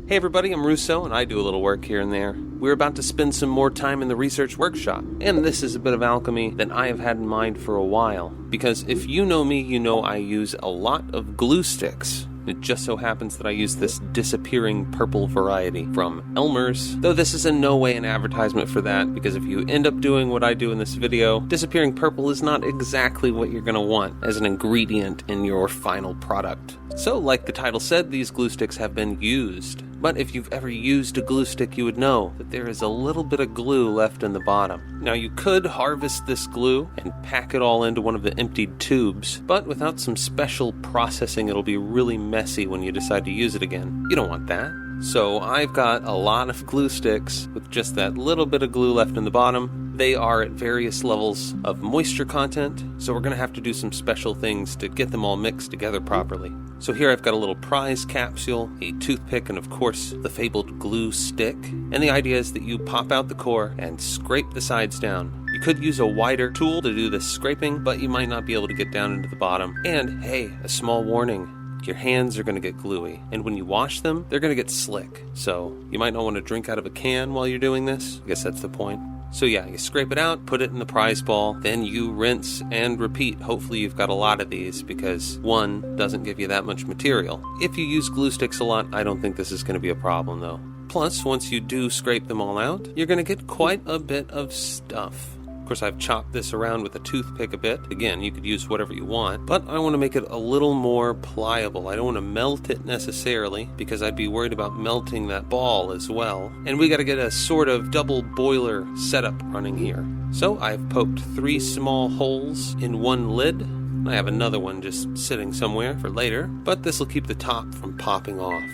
Hey everybody, I'm Russo, and I do a little work here and there. We're about to spend some more time in the research workshop, and this is a bit of alchemy that I have had in mind for a while, because if you know me, you know I use a lot of glue sticks. It just so happens that I use this disappearing purple variety from Elmer's, though this is in no way an advertisement for that, because if you end up doing what I do in this video, disappearing purple is not exactly what you're going to want as an ingredient in your final product. So, like the title said, these glue sticks have been used. But if you've ever used a glue stick, you would know that there is a little bit of glue left in the bottom. Now, you could harvest this glue and pack it all into one of the emptied tubes, but without some special processing, it'll be really messy when you decide to use it again. You don't want that. So I've got a lot of glue sticks with just that little bit of glue left in the bottom. They are at various levels of moisture content, so we're going to have to do some special things to get them all mixed together properly. So here I've got a little prize capsule, a toothpick, and of course the fabled glue stick. And the idea is that you pop out the core and scrape the sides down. You could use a wider tool to do this scraping, but you might not be able to get down into the bottom. And hey, a small warning. Your hands are going to get gluey, and when you wash them, they're going to get slick. So you might not want to drink out of a can while you're doing this. I guess that's the point. So yeah, you scrape it out, put it in the prize ball, then you rinse and repeat. Hopefully you've got a lot of these because one doesn't give you that much material. If you use glue sticks a lot, I don't think this is going to be a problem though. Plus, once you do scrape them all out, you're going to get quite a bit of stuff. Of course, I've chopped this around with a toothpick a bit. Again, you could use whatever you want, but I want to make it a little more pliable. I don't want to melt it necessarily, because I'd be worried about melting that ball as well. And we got to get a sort of double boiler setup running here. So I've poked 3 small holes in one lid. I have another one just sitting somewhere for later, but this will keep the top from popping off,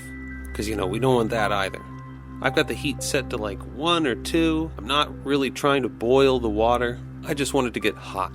because we don't want that either. I've got the heat set to like 1 or 2. I'm not really trying to boil the water. I just want it to get hot.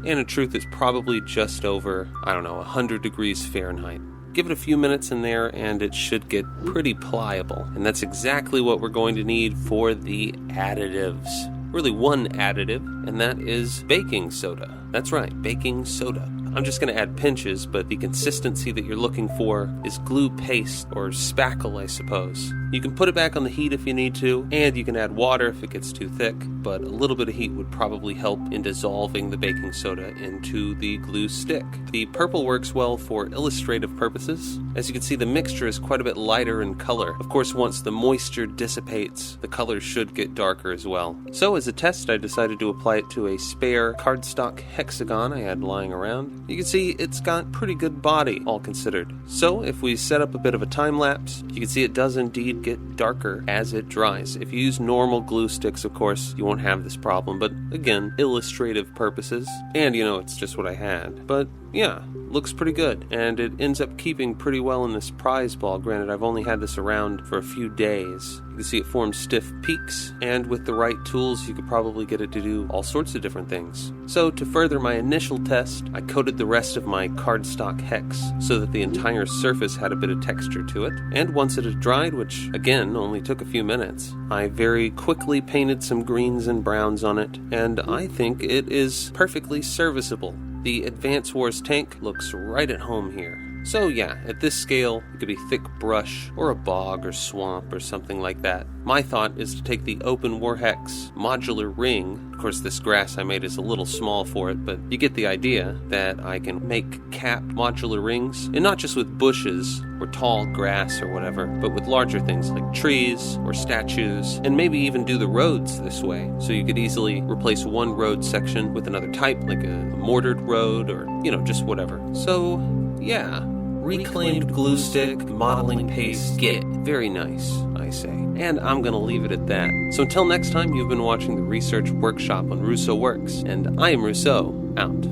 And in truth, it's probably just over, 100 degrees Fahrenheit. Give it a few minutes in there and it should get pretty pliable. And that's exactly what we're going to need for the additives. Really one additive, and that is baking soda. That's right, baking soda. I'm just going to add pinches, but the consistency that you're looking for is glue paste, or spackle, I suppose. You can put it back on the heat if you need to, and you can add water if it gets too thick, but a little bit of heat would probably help in dissolving the baking soda into the glue stick. The purple works well for illustrative purposes. As you can see, the mixture is quite a bit lighter in color. Of course, once the moisture dissipates, the color should get darker as well. So as a test, I decided to apply it to a spare cardstock hexagon I had lying around. You can see it's got pretty good body, all considered. So if we set up a bit of a time lapse, you can see it does indeed get darker as it dries. If you use normal glue sticks, of course, you won't have this problem, but again, illustrative purposes. And it's just what I had. But yeah, looks pretty good, and it ends up keeping pretty well in this prize ball. Granted, I've only had this around for a few days. You can see it forms stiff peaks, and with the right tools, you could probably get it to do all sorts of different things. So to further my initial test, I coated the rest of my cardstock hex so that the entire surface had a bit of texture to it. And once it had dried, which again only took a few minutes, I very quickly painted some greens and browns on it, and I think it is perfectly serviceable. The Advance Wars tank looks right at home here. So yeah, at this scale, it could be thick brush, or a bog, or swamp, or something like that. My thought is to take the Open War Hex modular ring. Of course, this grass I made is a little small for it, but you get the idea that I can make capped modular rings, and not just with bushes, or tall grass, or whatever, but with larger things like trees, or statues, and maybe even do the roads this way. So you could easily replace one road section with another type, like a mortared road, or, just whatever. So yeah, reclaimed glue stick, modeling paste, get very nice, I say. And I'm gonna leave it at that. So until next time, you've been watching the Research Workshop on Russo Works, and I am Russo, out.